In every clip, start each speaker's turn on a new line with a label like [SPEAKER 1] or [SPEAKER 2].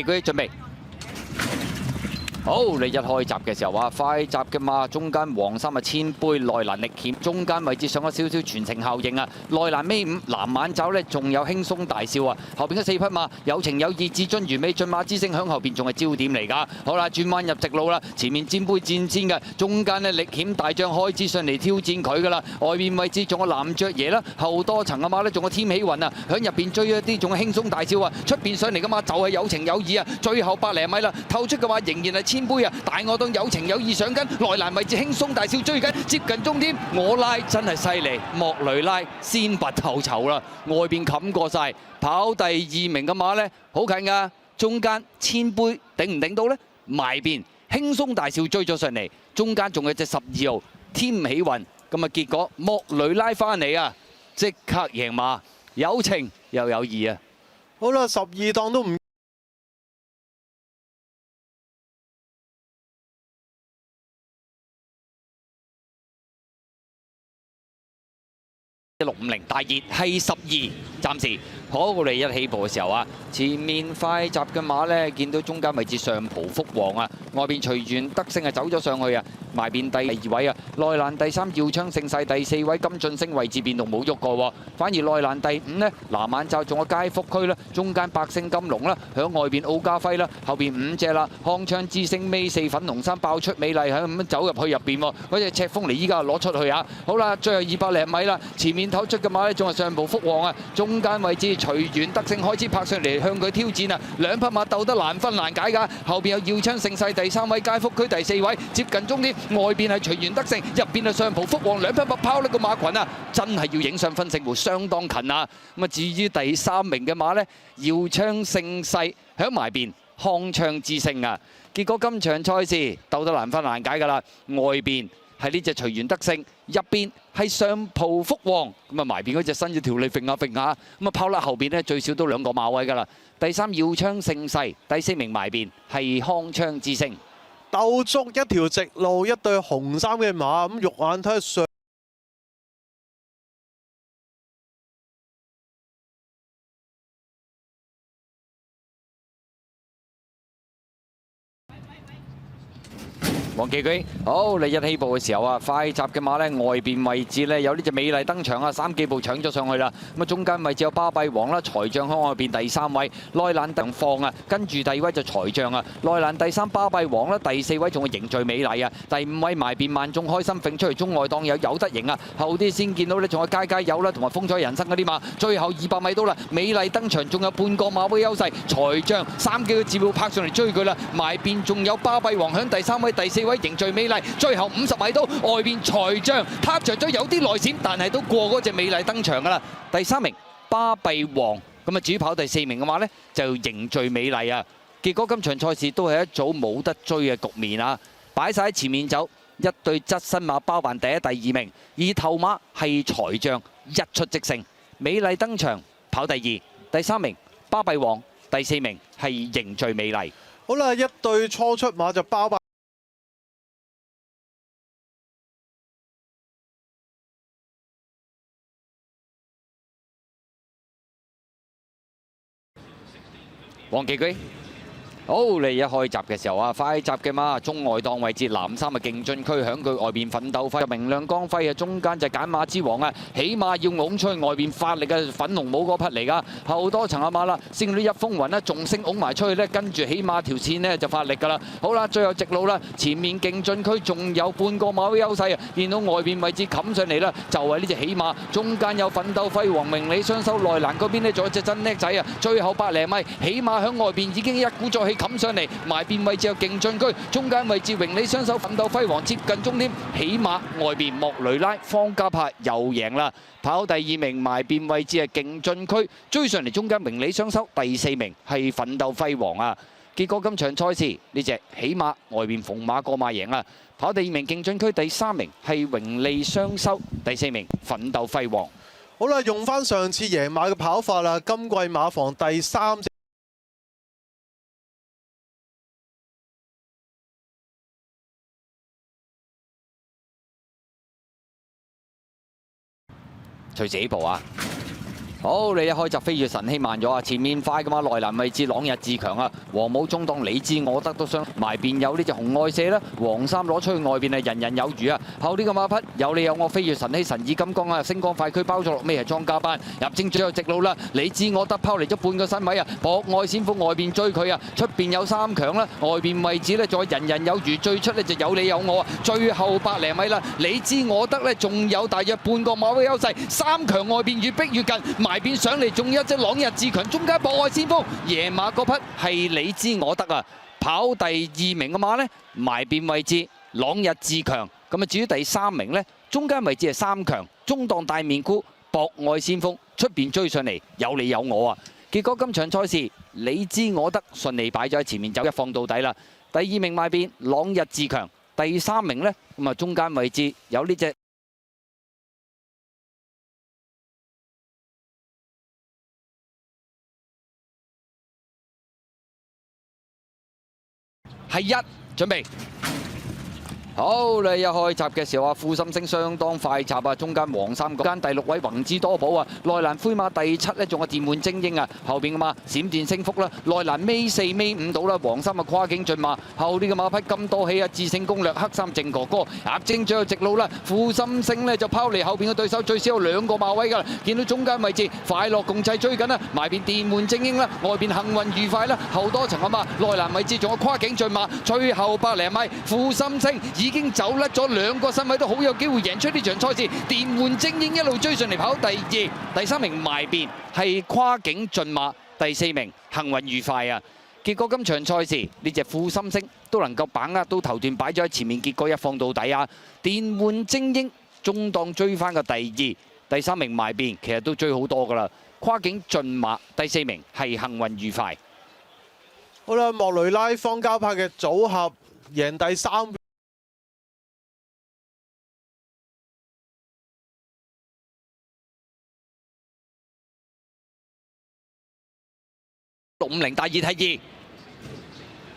[SPEAKER 1] 佢準備。好，你一開閘嘅時候啊，快閘嘅馬中間黃衫啊，千杯內蘭力險，中間位置上咗少少傳承效應啊。內蘭尾五藍眼罩呢，仲有輕鬆大笑啊。後邊嘅4匹馬有情有義，至尊完美駿馬之星響後邊仲係焦點嚟㗎。好啦，轉彎入直路啦，前面千杯戰先嘅，中間呢力險大將開始上嚟挑戰佢㗎啦。外面位置仲有藍雀爺啦，後多層嘅馬呢，仲有天喜雲啊，響入邊追一啲仲有輕鬆大笑啊。出邊上嚟嘅馬就係有情有義啊，最後百零米啦，透出嘅話仍然係千杯啊，大我當有情有義上緊，內欄位置輕鬆大笑追緊，接近終點，我拉真係犀利，莫雷拉先拔頭籌啦，外邊冚過晒，跑第2名嘅馬呢，好近㗎，中間千杯頂唔頂到呢？埋邊輕鬆大笑追咗上嚟，中間仲有隻12號天喜雲，咁啊結果莫雷拉翻嚟啊，即刻贏馬，有情又有義啊！
[SPEAKER 2] 好啦，12檔都唔。
[SPEAKER 1] 1650大熱係12，暫時好嚟一起步嘅時候啊，前面快閘嘅馬呢，見到中間位置上葡福王啊，外邊隨緣德勝啊走咗上去啊，埋邊第2位啊，內欄第3耀昌盛世，第4位金晉升位置變動冇喐過喎，反而內欄第5呢，藍眼罩仲有街福區啦，中間百勝金龍啦，響外邊奧家輝啦，後邊5隻啦，康昌之星尾4粉紅衫爆出美麗喺咁樣走入去入邊喎，嗰隻赤風嚟依家攞出去啊，好啦，最後200零米啦，前面透出嘅馬呢，仲係上葡福王啊，中間位置隨緣德勝開始拍上嚟向佢挑戰啊，兩匹馬鬥得難分難解㗎，後邊有耀昌盛世第3位，街福區第4位，接近終點，外邊係隨緣德勝，入邊係上葡福王，兩匹馬拋甩個馬群啊，真係要影相分勝負，相當近啊！咁啊，至於第3名嘅馬呢，耀昌盛世響埋邊，康昌之星啊，結果今場賽事鬥得難分難解㗎啦，外邊係呢隻隨緣德勝，入邊係上葡福王，咁啊埋邊嗰隻伸咗條脷揈下揈下，咁啊拋甩後邊呢，最少都2個馬位㗎啦。第3耀昌盛世，第4名埋邊係康昌之星。
[SPEAKER 2] 鬥足一條直路，一對紅衫嘅馬，咁肉眼睇上。
[SPEAKER 1] 黃記居，好，你一起步嘅時候啊，快閘嘅馬呢，外邊位置呢，有呢隻美麗登場啊，3幾步搶咗上去啦。咁啊中間位置有巴閉王啦，財將喺外邊第3位，內欄登放啊，跟住第2位就財將啊，內欄第3巴閉王啦，第4位仲係凝聚美麗啊，第5位埋邊萬眾開心揈出嚟，中外檔有得贏啊，後啲先見到呢，仲有佳佳友啦，同埋風采人生嗰啲馬，最後200米到啦，美麗登場，仲有半個馬位優勢，財將3幾個字步拍上嚟追佢啦，埋邊仲有巴閉王響第3位，第4位凝聚美麗，最後50米到外邊財將撻着咗有啲內閃，但係都過嗰隻美麗登場㗎啦。第3名巴閉王，咁啊至於跑第4名嘅話呢，就凝聚美麗啊。結果今場賽事都係一組冇得追嘅局面啊，擺晒喺前面走，一對側身馬包辦第1、第2名，而頭馬係財將一出即勝，美麗登場跑第2，第3名巴閉王，第4名係凝聚美麗。
[SPEAKER 2] 好啦，一對初出馬就包辦。
[SPEAKER 1] 黃記居，好，你一開閘嘅時候啊，快閘嘅馬中外檔位置藍衫嘅勁進區響佢外邊奮鬥輝，明亮光輝啊，中間就揀馬之王啊，起碼要拱出去外邊發力嘅粉紅帽嗰匹嚟噶，後多層嘅馬啦，升到一風雲啦，仲升拱埋出去呢，跟住起碼條線呢就發力噶啦。好啦，最後直路啦，前面勁進區仲有半個馬位優勢啊，見到外邊位置冚上嚟啦，就係呢隻起馬，中間有奮鬥輝黃明理雙收，內欄嗰邊呢仲有隻真叻仔啊，最後百零米起碼響外邊已經一鼓作氣冚上嚟，埋邊位置有勁進區，中間位置榮理雙手奮鬥輝煌接近終點，起碼外邊莫雷拉方家柏又贏啦，跑第2名，埋邊位置係勁進區，追上嚟中間榮理雙手，第4名係奮鬥輝煌啊。結果今場賽事呢隻起碼外邊逢馬過馬贏啦，跑第2名勁進區，第3名係榮利雙收，第4名奮鬥輝煌。
[SPEAKER 2] 好啦，用翻上次贏馬嘅跑法啦，今季馬房第3隻。
[SPEAKER 1] 隨時起步啊！好，你一開閘飛越神希慢咗啊！前面快噶嘛，內欄位置朗日志強啊，黃帽中檔你知我得都傷，埋邊有呢隻紅外射啦，黃衫攞出去外邊啊，人人有餘啊！後呢個馬匹有你有我飛越神希神意金剛啊，星光快驅包咗落尾係莊家班入正最後直路啦，你知我得拋嚟咗半個身位啊，博愛先鋒外邊追佢啊，出邊有3強啦，外邊位置呢再人人有餘，最出呢就有你有我啊，最後100零米啦，你知我得呢仲有大約半個馬位優勢，3強外邊越逼越近。埋邊上嚟，仲有一隻朗日志強，中間博愛先鋒，野馬嗰匹係你知我得啊！跑第2名嘅馬呢，埋邊位置朗日志強，咁啊至於第3名呢，中間位置係3強，中檔大面箍博愛先鋒，出邊追上嚟有你有我啊！結果今場賽事你知我得順利擺咗喺前面走，一放到底啦。第2名埋邊朗日志強，第3名呢，咁啊中間位置有呢隻。係1，準備好，你一開閘嘅時候啊，富心星相當快閘啊，中間黃衫嗰間第6位宏之多寶啊，內欄灰馬第7呢仲有電換精英啊，後邊嘅馬閃電升福啦，內欄尾4尾5到啦，黃衫啊跨境駿馬，後呢個馬匹咁多氣啊，智勝攻略黑衫正哥哥，壓正最後直路啦，富心星呢就拋離後邊嘅對手最少有2個馬位㗎啦，見到中間位置快樂共濟追緊啦，埋邊電換精英啦，外邊幸運愉快啦，後多層啊嘛，內欄位置仲有跨境駿馬，最後100零米富心星。已經走甩咗2個身位，都好有機會贏出呢場賽事。電換精英一路追上嚟跑第2、第3名埋邊係跨境駿馬，第4名幸運愉快啊！結果今場賽事呢隻富心星都能夠把握到頭段擺咗喺前面，結果一放到底啊！電換精英中檔追翻個第2、第3名埋邊，其實都追好多噶啦。跨境駿馬第4名係幸運愉快。
[SPEAKER 2] 好啦，莫雷拉方嘉柏嘅組合贏第3。
[SPEAKER 1] 650第2梯2。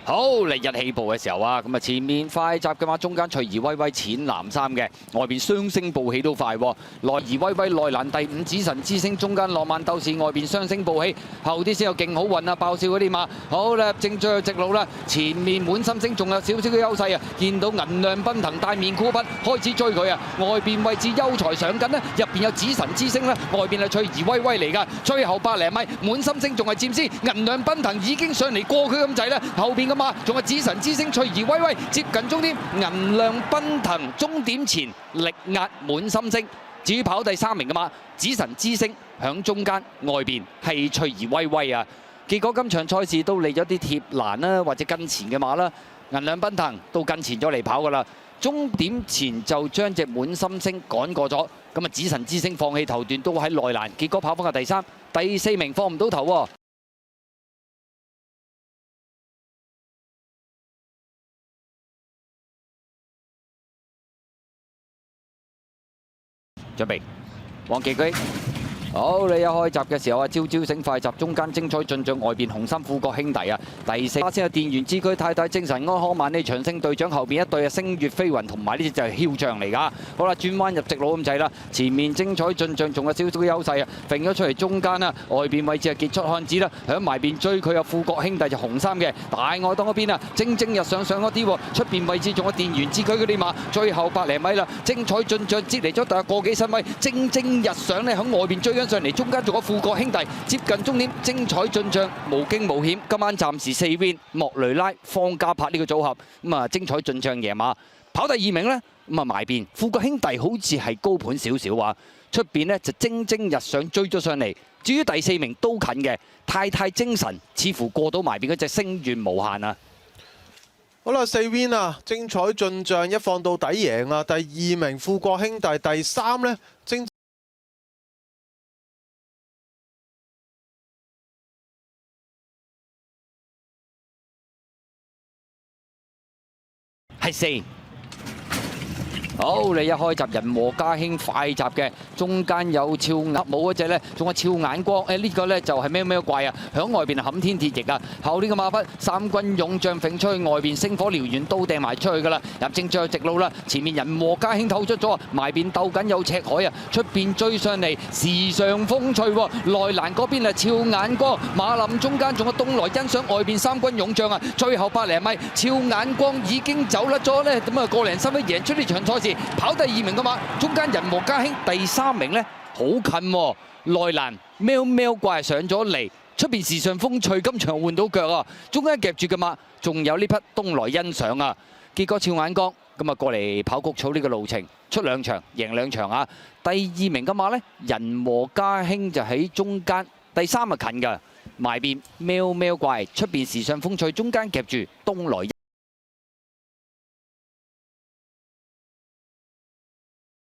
[SPEAKER 1] 好，嚟日起步嘅時候啊，咁啊前面快閘嘅馬，中間隨兒威威淺藍衫嘅，外邊雙星報喜都快喎。內兒威威內欄第5紫神之星，中間浪漫鬥士，外邊雙星報喜，後啲先有勁好運啊！爆笑嗰啲馬，好啦，正最後直路啦，前面滿心星仲有少少嘅優勢啊！見到銀亮奔騰大面箍筆開始追佢啊！外邊位置優才上緊呢，入邊有紫神之星啦，外邊係隨兒威威嚟㗎，最後100零米滿心星仲係佔先，銀亮奔騰已經上嚟過佢咁滯啦，後邊嘅。仲有紫神之星隨兒威威接近終點，銀亮奔騰終點前力壓滿心星。至於跑第3名嘅馬，紫神之星響中間，外邊係隨兒威威啊！結果今場賽事都嚟咗啲貼欄啦，或者跟前嘅馬啦，銀亮奔騰都跟前咗嚟跑噶啦。終點前就將隻滿心星趕過咗，咁啊紫神之星放棄頭段都喺內欄，結果跑翻個第3、第4名放唔到頭喎。準備，黃旗居。好，你一開閘嘅時候啊，朝朝醒快閘，中間精彩進賬，外邊紅衫富國兄弟啊，第4先係電源之區太太精神安康萬里長勝隊長，後邊一對啊星月飛雲同埋呢隻就係囂將嚟㗎。好啦，轉彎入直路咁滯啦，前面精彩進賬仲有少少嘅優勢啊，揈咗出嚟中間啦，外邊位置係傑出漢子啦，響埋邊追佢有富國兄弟就紅衫嘅大外檔嗰邊啊，蒸蒸日上嗰啲喎，出邊位置仲有電源之區嗰啲馬，最後100零米啦，精彩進賬接嚟咗大約個幾身位，蒸蒸日上呢，響外邊追上嚟，中間仲有富國兄弟接近終點，精彩進賬，無驚無險。今晚暫時4 win，莫雷拉、方嘉柏呢個組合咁啊，精彩進賬贏馬跑第2名呢，咁啊埋邊富國兄弟好似係高盤少少啊，出邊呢就蒸蒸日上追咗上嚟。至於第4名都近嘅太太精神，似乎過到埋邊嗰隻星願無限啊！
[SPEAKER 2] 好啦，4 win 啊，精彩進賬一放到底贏啊！第2名富國兄弟，第3呢精。係4。
[SPEAKER 1] 好，你一開閘人和家興快閘嘅，中間有俏鴨冇嗰只咧，仲有俏眼光。呢個咧就係喵喵怪啊，響外邊冚天鐵翼啊。後呢個馬匹三軍勇將揈出去外邊，星火燎原都掟埋出去㗎啦。入正最後直路啦，前面人和家興透出咗，埋邊鬥緊有赤海啊，出邊追上嚟時尚風趣喎。內欄嗰邊啊俏眼光，馬林中間仲有東來欣賞，外邊三軍勇將啊，最後百零米俏眼光已經走甩咗咧，咁啊個零心都贏出呢場賽事。跑第2名嘅馬，中間人和家興第3名呢，好近喎。內欄喵喵怪上咗嚟，出邊時尚風趣今場換到腳啊！中間夾住嘅馬，仲有呢匹東來欣賞啊！結果俏眼光咁啊過嚟跑谷草呢個路程，出2場贏2場啊！第2名嘅馬呢，人和家興就喺中間，第3啊近㗎，埋邊喵喵怪，出邊時尚風趣，中間夾住東來。